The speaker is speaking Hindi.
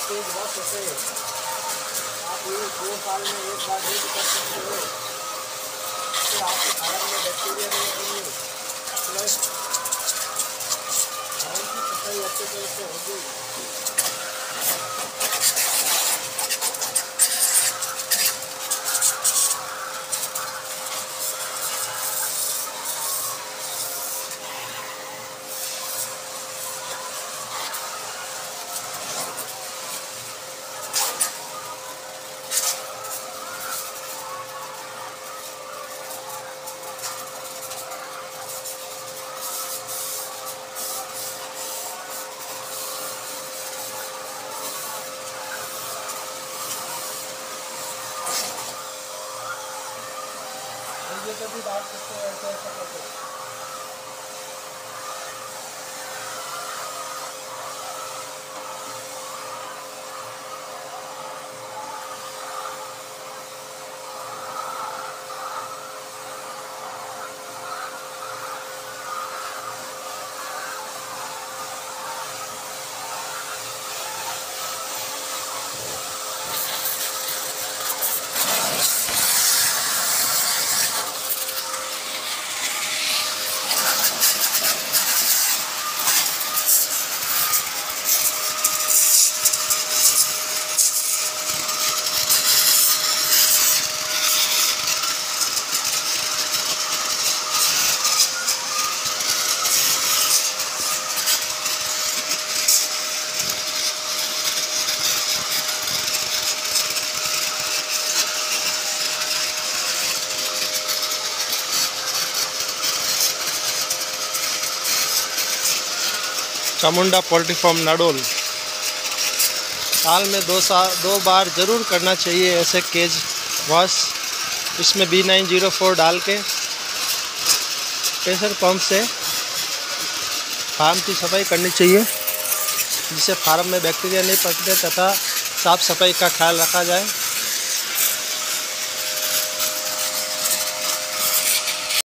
तेज वॉश होते हैं। आप ये 2 साल में एक बार यूज कर सकते हो, इससे आपके फार्म में बैक्टीरिया नहीं आएंगे, प्लस फार्म की सफाई अच्छे तरह से होगी। ये कभी डाल सकते हो, ऐसा ऐसा करके। Chamunda poultry farm Nadol. साल में 2 बार ज़रूर करना चाहिए ऐसे केज वॉश। इसमें B904 डाल के प्रेशर पंप से फार्म की सफाई करनी चाहिए, जिससे फार्म में बैक्टीरिया नहीं पकड़े तथा साफ़ सफाई का ख्याल रखा जाए।